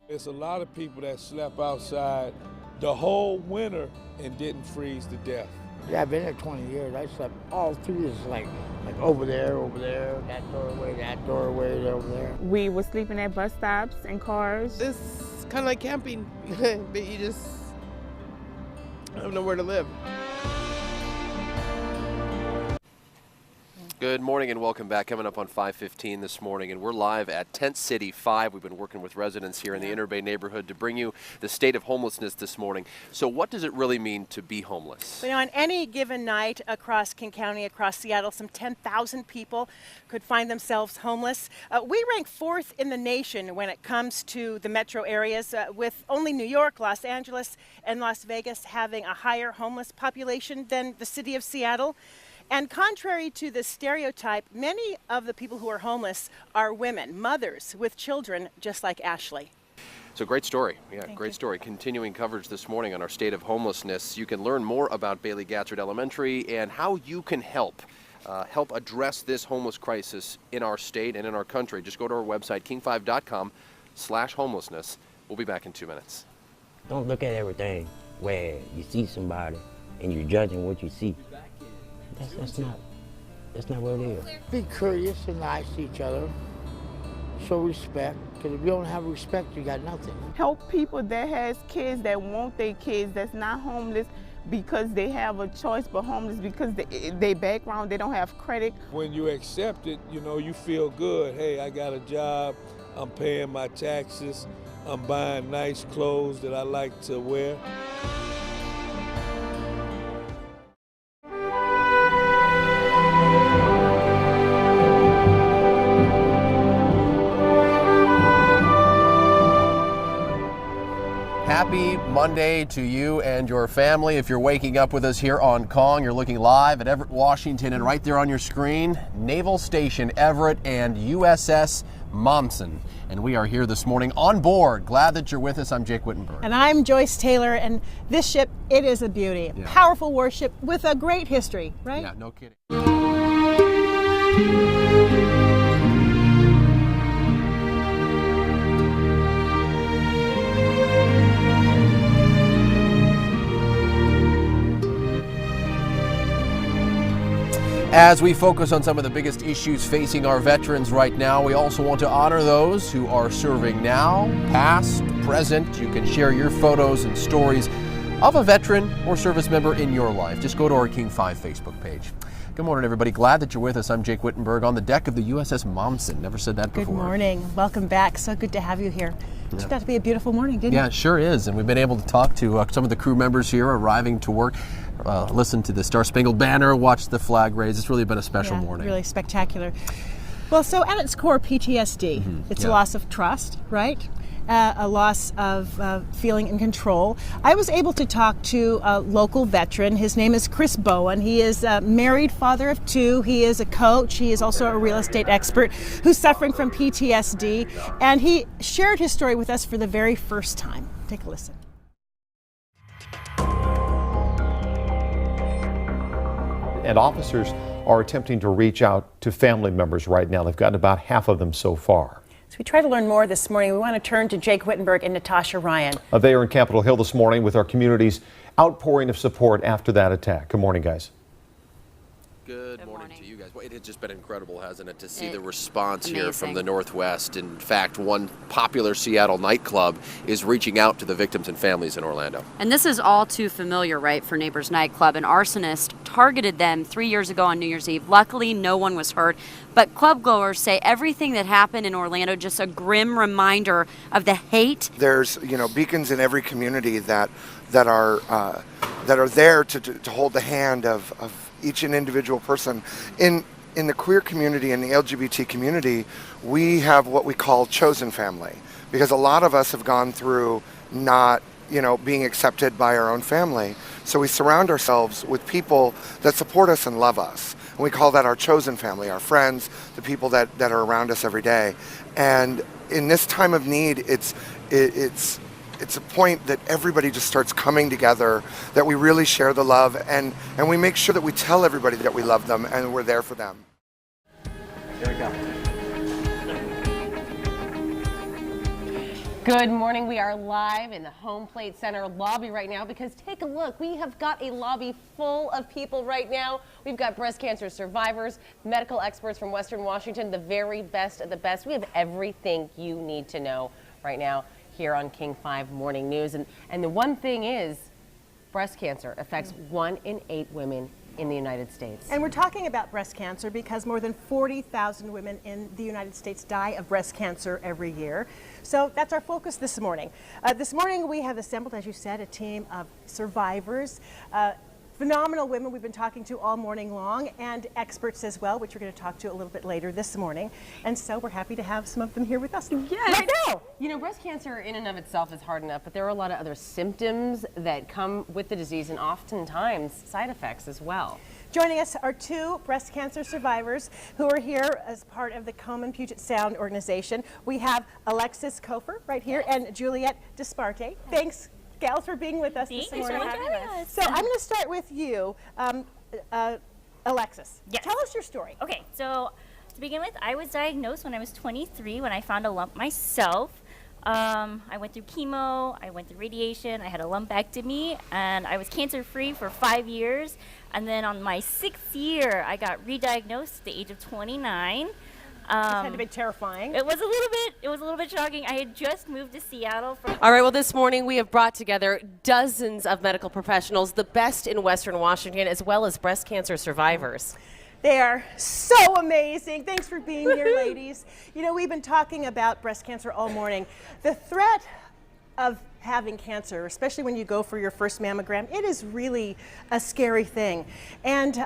There's a lot of people that slept outside the whole winter and didn't freeze to death. Yeah, I've been there 20 years. I slept all through this, like over there, that doorway, over there. We were sleeping at bus stops and cars. It's kind of like camping, but you just have nowhere to live. Good morning and welcome back. Coming up on 5:15 this morning, and we're live at Tent City 5. We've been working with residents here in the Inner Bay neighborhood to bring you the state of homelessness this morning. So what does it really mean to be homeless? You know, on any given night across King County, across Seattle, some 10,000 people could find themselves homeless. We rank fourth in the nation when it comes to the metro areas, with only New York, Los Angeles, and Las Vegas having a higher homeless population than the city of Seattle. And contrary to the stereotype, many of the people who are homeless are women, mothers with children, just like Ashley. So great story. Yeah, Thank great you. story. Continuing coverage this morning on our state of homelessness. You can learn more about Bailey Gatzert Elementary and how you can help address this homeless crisis in our state and in our country. Just go to our website, king5.com/homelessness. We'll be back in 2 minutes. Don't look at everything where you see somebody and you're judging what you see. That's not what it is. Be courteous and nice to each other. Show respect, because if you don't have respect, you got nothing. Help people that has kids that want their kids that's not homeless because they have a choice, but homeless because they background, they don't have credit. When you accept it, you know, you feel good. Hey, I got a job, I'm paying my taxes, I'm buying nice clothes that I like to wear. Happy Monday to you and your family. If you're waking up with us here on Kong, you're looking live at Everett, Washington, and right there on your screen, Naval Station Everett and USS Momsen. And we are here this morning on board. Glad that you're with us. I'm Jake Wittenberg. And I'm Joyce Taylor, and this ship, it is a beauty. Yeah. Powerful warship with a great history, right? Yeah, no kidding. As we focus on some of the biggest issues facing our veterans right now, we also want to honor those who are serving now, past, present. You can share your photos and stories of a veteran or service member in your life. Just go to our King 5 Facebook page. Good morning, everybody. Glad that you're with us. I'm Jake Wittenberg on the deck of the USS Momsen. Never said that before. Good morning. Welcome back. So good to have you here. It turned out to be a beautiful morning, didn't it? Yeah, it sure is. And we've been able to talk to some of the crew members here arriving to work, listen to the Star Spangled Banner, watch the flag raise. It's really been a special morning. Really spectacular. Well, so at its core, PTSD. It's a loss of trust, right? A loss of feeling in control. I was able to talk to a local veteran. His name is Chris Bowen. He is a married father of two. He is a coach. He is also a real estate expert who's suffering from PTSD. And he shared his story with us for the very first time. Take a listen. And officers are attempting to reach out to family members right now. They've gotten about half of them so far. So we try to learn more this morning. We want to turn to Jake Wittenberg and Natasha Ryan. They are in Capitol Hill this morning with our community's outpouring of support after that attack. Good morning, guys. Good morning to you guys. Well, it has just been incredible, hasn't it, to see the response here from the Northwest. In fact, one popular Seattle nightclub is reaching out to the victims and families in Orlando. And this is all too familiar, right, for Neighbors Nightclub. An arsonist targeted them 3 years ago on New Year's Eve. Luckily, no one was hurt. But club goers say everything that happened in Orlando, just a grim reminder of the hate. There's, beacons in every community that are there to hold the hand of each and individual person. In the queer community and the LGBT community, we have what we call chosen family, because a lot of us have gone through not being accepted by our own family. So we surround ourselves with people that support us and love us. And we call that our chosen family, our friends, the people that are around us every day. And in this time of need, it's a point that everybody just starts coming together, that we really share the love, and we make sure that we tell everybody that we love them and we're there for them. Here we go. Good morning. We are live in the Home Plate Center lobby right now because take a look. We have got a lobby full of people right now. We've got breast cancer survivors, medical experts from Western Washington, the very best of the best. We have everything you need to know right now here on King 5 Morning News. And the one thing is, breast cancer affects 1 in 8 women in the United States. And we're talking about breast cancer because more than 40,000 women in the United States die of breast cancer every year. So that's our focus this morning. This morning we have assembled, as you said, a team of survivors, phenomenal women we've been talking to all morning long, and experts as well, which we're going to talk to a little bit later this morning. And so we're happy to have some of them here with us right now. You know, breast cancer in and of itself is hard enough, but there are a lot of other symptoms that come with the disease and oftentimes side effects as well. Joining us are 2 breast cancer survivors who are here as part of the Komen Puget Sound organization. We have Alexis Kofer right here and Juliette Disparte. Thanks, gals, for being with us this morning. Thanks for having us. So I'm going to start with you, Alexis. Yes. Tell us your story. Okay, so to begin with, I was diagnosed when I was 23 when I found a lump myself. I went through chemo, I went through radiation, I had a lumpectomy, and I was cancer-free for 5 years. And then on my 6th year, I got re-diagnosed at the age of 29. This had to be terrifying. It was a little bit shocking. I had just moved to Seattle. All right, well, this morning we have brought together dozens of medical professionals, the best in Western Washington, as well as breast cancer survivors. They are so amazing. Thanks for being here, ladies. You know, we've been talking about breast cancer all morning. The threat of having cancer, especially when you go for your first mammogram, it is really a scary thing. And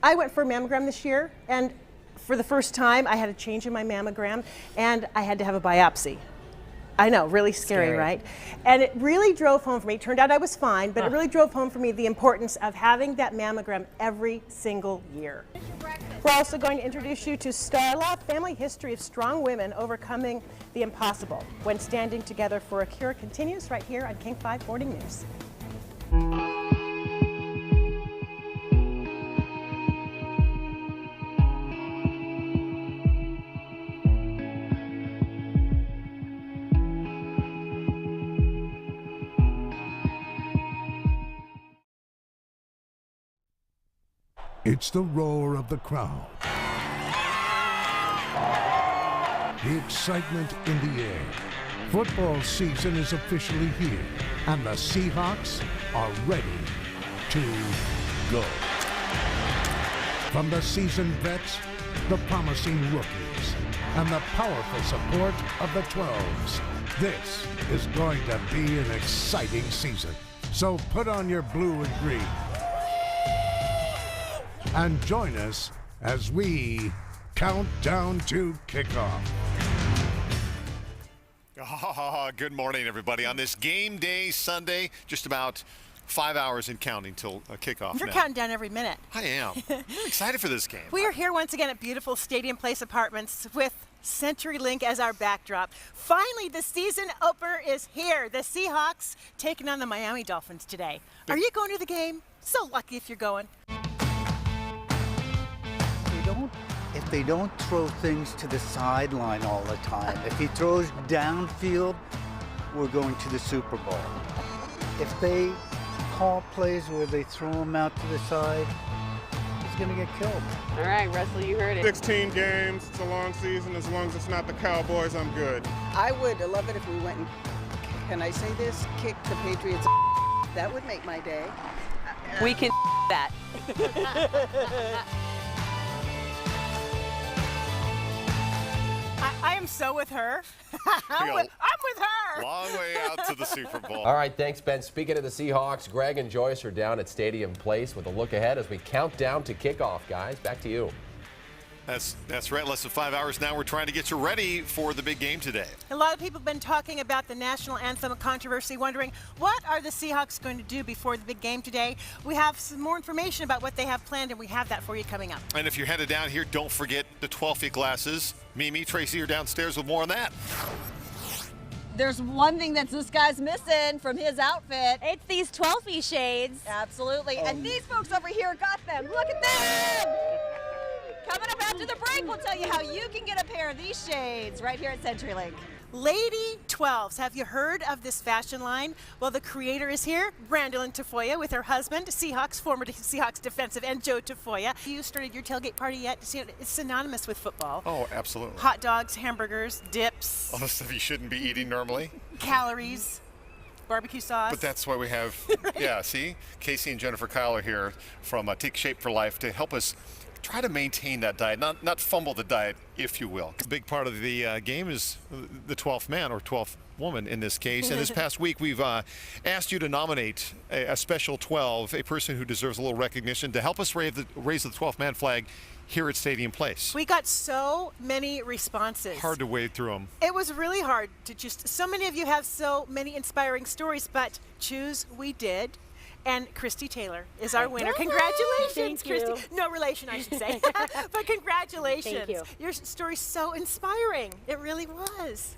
I went for a mammogram this year, and for the first time, I had a change in my mammogram, and I had to have a biopsy. I know, really scary, right? And it really drove home for me. It turned out I was fine, but it really drove home for me the importance of having that mammogram every single year. We're also going to introduce you to Starla, family history of strong women overcoming the impossible when standing together for a cure continues right here on King 5 Morning News. It's the roar of the crowd. The excitement in the air. Football season is officially here, and the Seahawks are ready to go. From the seasoned vets, the promising rookies, and the powerful support of the 12s, this is going to be an exciting season. So put on your blue and green and join us as we count down to kickoff. Good morning, everybody. On this game day Sunday, just about 5 hours and counting till kickoff. You're now. counting down every minute. I am. I'm excited for this game. We are here once again at beautiful Stadium Place Apartments with CenturyLink as our backdrop. Finally, the season opener is here. The Seahawks taking on the Miami Dolphins today. Are you going to the game? So lucky if you're going. If they don't throw things to the sideline all the time, if he throws downfield, we're going to the Super Bowl. If they call plays where they throw him out to the side, he's going to get killed. All right, Russell, you heard it. 16 games, it's a long season. As long as it's not the Cowboys, I'm good. I would love it if we went and, can I say this, kick the Patriots. That would make my day. We can that. I am so with her. I'm with her. Long way out to the Super Bowl. All right, thanks, Ben. Speaking of the Seahawks, Greg and Joyce are down at Stadium Place with a look ahead as we count down to kickoff, guys. Back to you. That's right. Less than 5 hours now. We're trying to get you ready for the big game today. A lot of people have been talking about the national anthem controversy, wondering what are the Seahawks going to do before the big game today. We have some more information about what they have planned, and we have that for you coming up. And if you're headed down here, don't forget the 12-feet glasses. Mimi, Tracy are downstairs with more on that. There's one thing that this guy's missing from his outfit. It's these 12-feet shades. Absolutely. And these folks over here got them. Look at them. Coming up after the break, we'll tell you how you can get a pair of these shades right here at CenturyLink. Lady 12s. Have you heard of this fashion line? Well, the creator is here, Brandilyn Tafoya, with her husband, former Seahawks defensive end Joe Tafoya. You started your tailgate party yet? It's synonymous with football. Oh, absolutely. Hot dogs, hamburgers, dips. All the stuff you shouldn't be eating normally. Calories. Barbecue sauce. But that's why we have, yeah, see? Casey and Jennifer Kyle are here from Take Shape for Life to help us try to maintain that diet, not fumble the diet, if you will. A big part of the game is the 12th man or 12th woman in this case. And this past week, we've asked you to nominate a special 12, a person who deserves a little recognition to help us raise the 12th man flag here at Stadium Place. We got so many responses. Hard to wade through them. It was really hard to just, so many of you have so many inspiring stories, but choose we did. And Kristin Taylor is our winner. Congratulations, Kristin. No relation, I should say. But congratulations. Thank you. Your story's so inspiring. It really was.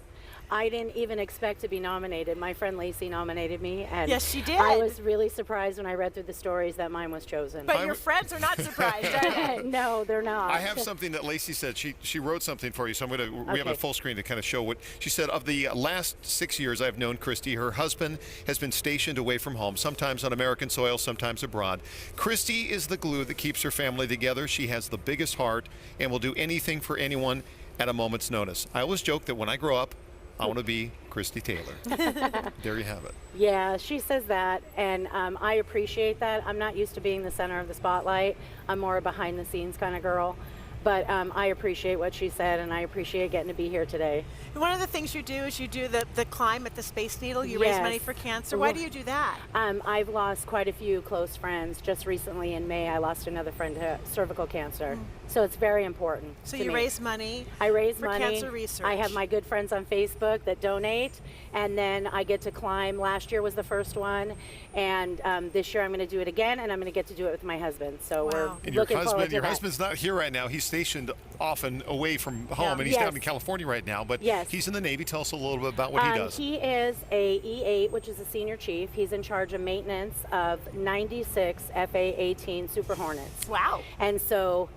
I didn't even expect to be nominated. My friend Lacey nominated me, and yes, she did. I was really surprised when I read through the stories that mine was chosen. But your friends are not surprised, are they? No, they're not. I have something that Lacey said. She wrote something for you, so we have a full screen to kind of show what she said. Of the last 6 years I've known Kristin, her husband has been stationed away from home, sometimes on American soil, sometimes abroad. Kristin is the glue that keeps her family together. She has the biggest heart and will do anything for anyone at a moment's notice. I always joke that when I grow up, I want to be Kristin Taylor. There you have it. Yeah, she says that, and I appreciate that. I'm not used to being the center of the spotlight. I'm more a behind-the-scenes kind of girl. But I appreciate what she said, and I appreciate getting to be here today. One of the things you do is you do the climb at the Space Needle. You raise money for cancer. Why do you do that? I've lost quite a few close friends. Just recently in May, I lost another friend to cervical cancer. So it's very important. So you raise money. I raise for money. Cancer research. I have my good friends on Facebook that donate, and then I get to climb. Last year was the first one, and this year I'm going to do it again, and I'm going to get to do it with my husband. So we're looking forward to your that. husband's not here right now. He's stationed often away from home, and he's down in California right now. But he's in the Navy. Tell us a little bit about what he does. He is a E8, which is a senior chief. He's in charge of maintenance of 96 FA-18 Super Hornets. Wow! And so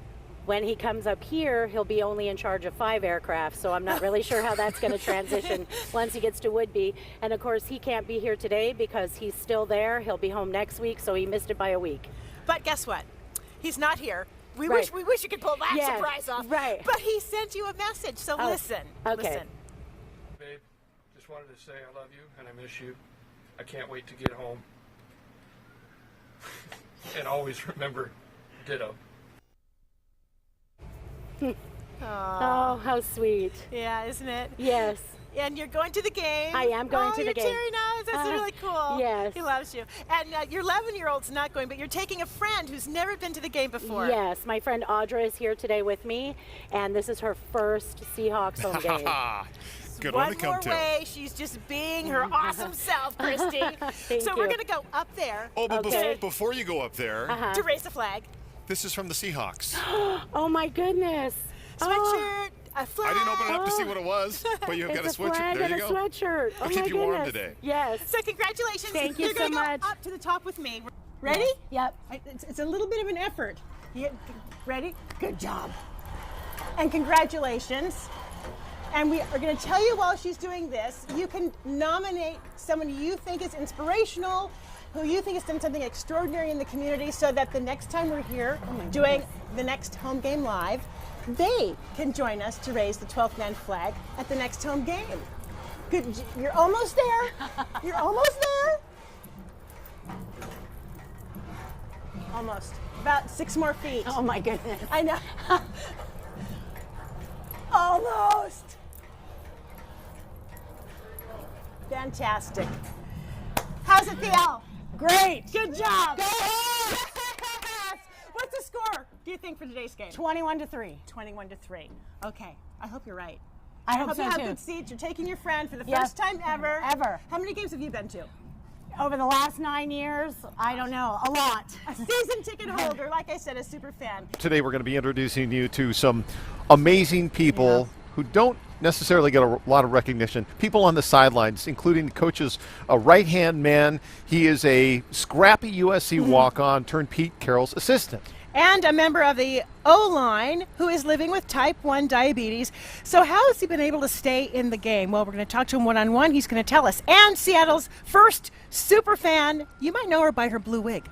when he comes up here, he'll be only in charge of 5 aircraft, so I'm not really sure how that's going to transition once he gets to Woodby. And of course, he can't be here today because he's still there. He'll be home next week, so he missed it by a week. But guess what? He's not here. We wish you could pull that surprise off. Right. But he sent you a message, so listen. Okay. Listen. Babe, just wanted to say I love you and I miss you. I can't wait to get home. And always remember, ditto. Oh, how sweet. Yeah, isn't it? Yes. And you're going to the game. I am going to the game. Oh, you're tearing up. That's really cool. Yes. He loves you. And your 11-year-old's not going, but you're taking a friend who's never been to the game before. Yes, my friend Audra is here today with me, and this is her first Seahawks home game. Good one to come more to. Way, she's just being her awesome self, Kristin. So we're going to go up there. Oh, but before you go up there, to raise the flag. This is from the Seahawks. Oh my goodness. Sweatshirt, a flag. I didn't open it up to see what it was, but you've got a sweatshirt. There you go. Sweatshirt. I'll keep you warm today. Yes. So congratulations. Thank you so much. You're going to go up to the top with me. Ready? Yep. It's a little bit of an effort. Ready? Good job. And congratulations. And we are going to tell you while she's doing this, you can nominate someone you think is inspirational, who you think has done something extraordinary in the community, so that the next time we're here doing the next home game live, they can join us to raise the 12th man flag at the next home game. Good, you're almost there. You're almost there. Almost. About 6 more feet. Oh my goodness. I know. Almost. Fantastic. How's it feel? Great. Good job. Go ahead. What's the score, do you think, for today's game? 21-3. 21-3. Okay. I hope you're right. I hope so you have too. good seats. You're taking your friend for the first time ever. Ever. How many games have you been to? Over the last 9 years, I don't know, a lot. A season ticket holder, like I said, a super fan. Today we're going to be introducing you to some amazing people who don't necessarily get a lot of recognition. People on the sidelines, including the coach's right-hand man. He is a scrappy USC walk-on turned Pete Carroll's assistant. and a member of the O-line who is living with type 1 diabetes. So how has he been able to stay in the game? Well, we're going to talk to him one-on-one. He's going to tell us. And Seattle's first super fan, you might know her by her blue wig.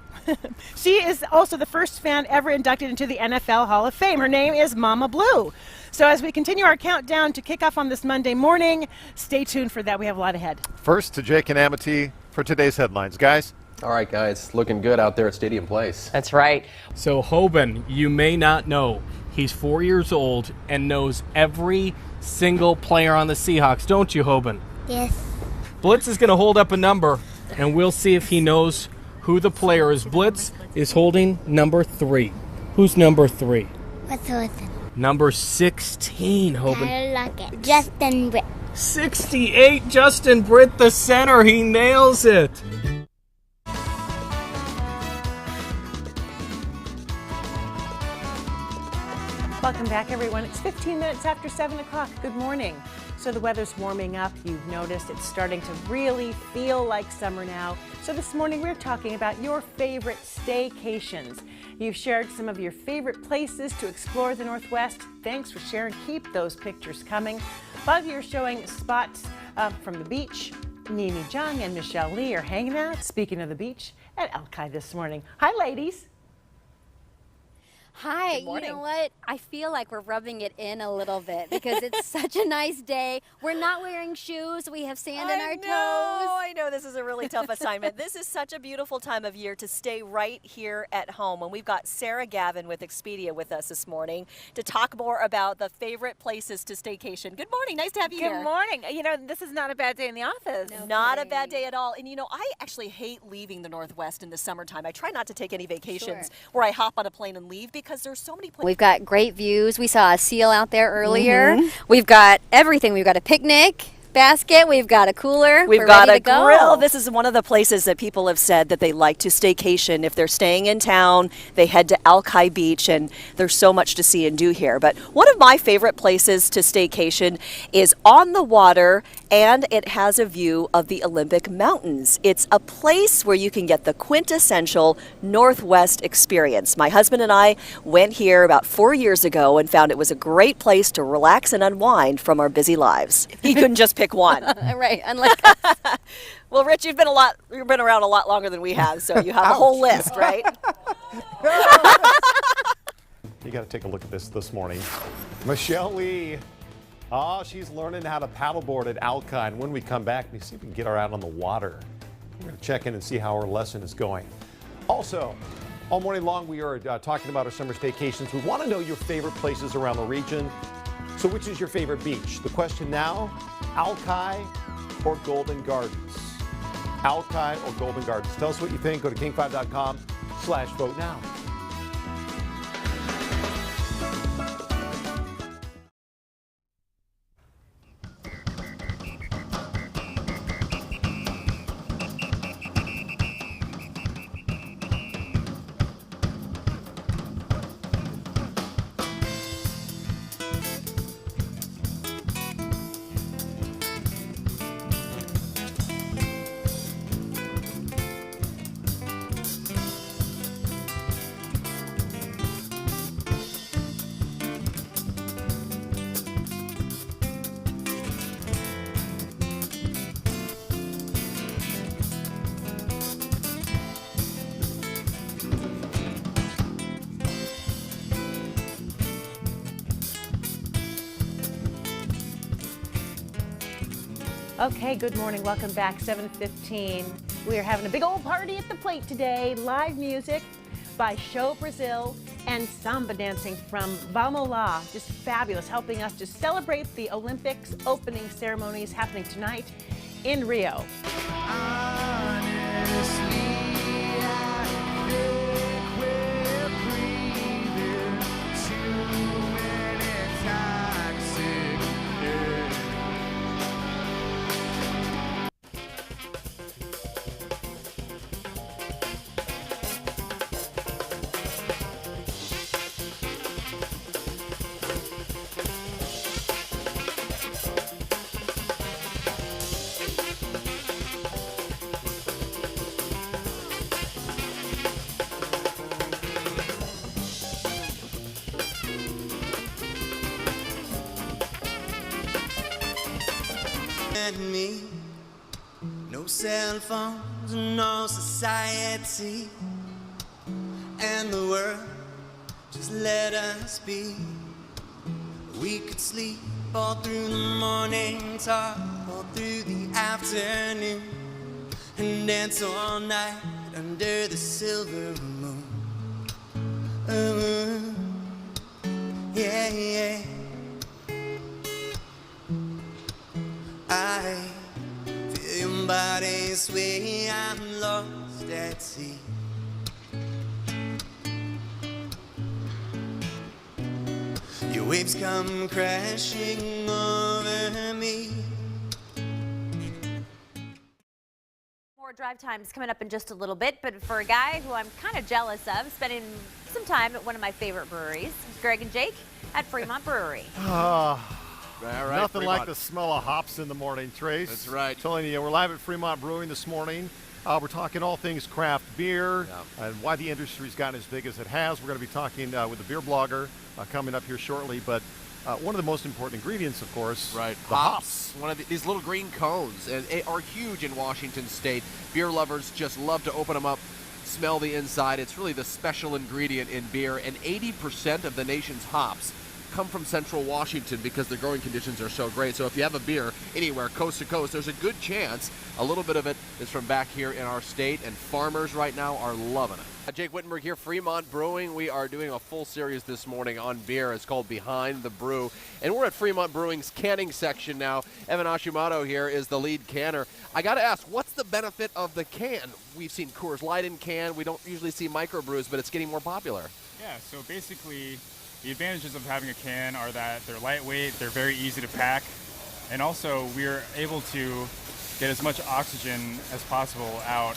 She is also the first fan ever inducted into the NFL Hall of Fame. Her name is Mama Blue. So as we continue our countdown to kick off on this Monday morning, stay tuned for that. We have a lot ahead. First to Jake and Amity for today's headlines. Guys? All right, guys, looking good out there at Stadium Place. That's right. So Hoban, you may not know, he's 4 years old and knows every single player on the Seahawks, don't you, Hoban? Yes. Blitz is going to hold up a number, and we'll see if he knows who the player is. Blitz is holding number 3. Who's number 3? What's with it? Number 16, Hoban. I like it. Justin Britt. 68, Justin Britt, the center. He nails it. Welcome back, everyone. It's 15 minutes after 7 o'clock. Good morning. So the weather's warming up. You've noticed it's starting to really feel like summer now. So this morning we're talking about your favorite staycations. You've shared some of your favorite places to explore the Northwest. Thanks for sharing. Keep those pictures coming. A lot of you are showing spots from the beach. Nini Jung and Michelle Lee are hanging out, speaking of the beach, at Alki this morning. Hi, ladies. Hi, you know what? I feel like we're rubbing it in a little bit because it's such a nice day. We're not wearing shoes. We have sand in our toes. I know this is a really tough assignment. This is such a beautiful time of year to stay right here at home. And we've got Sarah Gavin with Expedia with us this morning to talk more about the favorite places to staycation. Good morning. Nice to have you here. Good morning. You know, this is not a bad day in the office. Not a bad day at all. And you know, I actually hate leaving the Northwest in the summertime. I try not to take any vacations where I hop on a plane and leave because there's so many places. We've got great views. We saw a seal out there earlier. We've got everything. We've got a picnic basket. We've got a cooler. We've We're got ready a to go. grill. This is one of the places that people have said that they like to staycation. If they're staying in town, they head to Alki Beach, and there's so much to see and do here. But one of my favorite places to staycation is on the water, and it has a view of the Olympic Mountains. It's a place where you can get the quintessential Northwest experience. My husband and I went here about 4 years ago and found it was a great place to relax and unwind from our busy lives. He couldn't just pick one. Right, unlike us. Well, Rich, you've been around a lot longer than we have, so you have a whole list, right? You got to take a look at this morning. Michelle Lee. Oh, she's learning how to paddleboard at Alki. And when we come back, we see if we can get her out on the water. We're going to check in and see how her lesson is going. Also, all morning long, we are talking about our summer staycations. We want to know your favorite places around the region. So which is your favorite beach? The question now, Alki or Golden Gardens? Alki or Golden Gardens? Tell us what you think. Go to king5.com/vote now. Okay, good morning. Welcome back. 7:15. We are having a big old party at the plate today. Live music by Show Brazil and samba dancing from Vamos Lá. Just fabulous, helping us to celebrate the Olympics opening ceremonies happening tonight in Rio. and me. No cell phones, no society, and the world just let us be. We could sleep all through the morning, talk all through the afternoon, and dance all night under the silver moon. Yeah, yeah. I feel your body sway, I'm lost at sea. Your waves come crashing over me. More drive times coming up in just a little bit, but for a guy who I'm kind of jealous of, spending some time at one of my favorite breweries, Greg and Jake at Fremont Brewery. All right, nothing Fremont. like the smell of hops in the morning, Trace. That's right. Telling you, we're live at Fremont Brewing this morning. We're talking all things craft beer and why the industry's gotten as big as it has. We're going to be talking with a beer blogger coming up here shortly. But one of the most important ingredients, of course, right, the hops. One of these little green cones and are huge in Washington State. Beer lovers just love to open them up, smell the inside. It's really the special ingredient in beer, and 80% of the nation's hops come from central Washington because the growing conditions are so great. So if you have a beer anywhere coast to coast, there's a good chance a little bit of it is from back here in our state, and farmers right now are loving it. Jake Wittenberg here, Fremont Brewing. We are doing a full series this morning on beer. It's called Behind the Brew, and we're at Fremont Brewing's canning section now. Evan Ashimoto here is the lead canner. I got to ask, what's the benefit of the can? We've seen Coors Light in can. We don't usually see microbrews, but it's getting more popular. Yeah, so basically the advantages of having a can are that they're lightweight, they're very easy to pack, and also we're able to get as much oxygen as possible out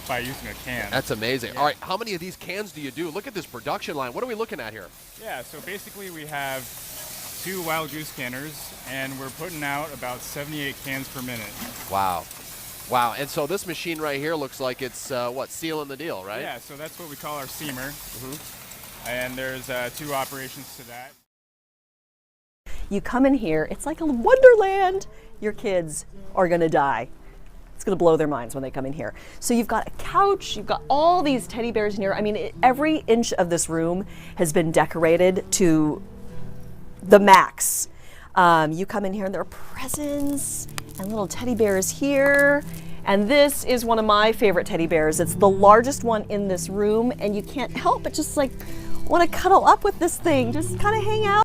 by using a can. That's amazing. Yeah. All right, how many of these cans do you do? Look at this production line. What are we looking at here? Yeah, so basically we have 2 Wild Goose canners, and we're putting out about 78 cans per minute. Wow. Wow, and so this machine right here looks like it's, sealing the deal, right? Yeah, so that's what we call our seamer. And there's 2 operations to that. You come in here, it's like a wonderland. Your kids are gonna die. It's gonna blow their minds when they come in here. So you've got a couch, you've got all these teddy bears in here. I mean, every inch of this room has been decorated to the max. You come in here and there are presents and little teddy bears here. And this is one of my favorite teddy bears. It's the largest one in this room, and you can't help but just like want to cuddle up with this thing, just kind of hang out.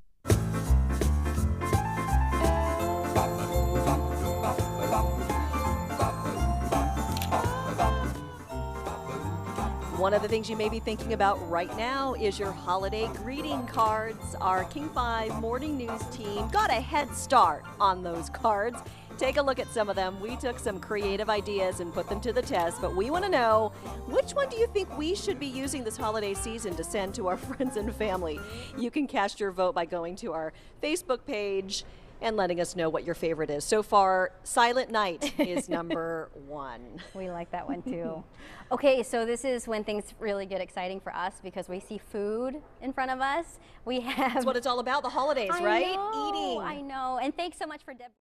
One of the things you may be thinking about right now is your holiday greeting cards. Our King 5 Morning News team got a head start on those cards. Take a look at some of them. We took some creative ideas and put them to the test, but we want to know, which one do you think we should be using this holiday season to send to our friends and family? You can cast your vote by going to our Facebook page and letting us know what your favorite is. So far, Silent Night is number 1. We like that one too. Okay, so this is when things really get exciting for us because we see food in front of us. We have. That's what it's all about, the holidays, right? Eating. I know. And thanks so much for Deb.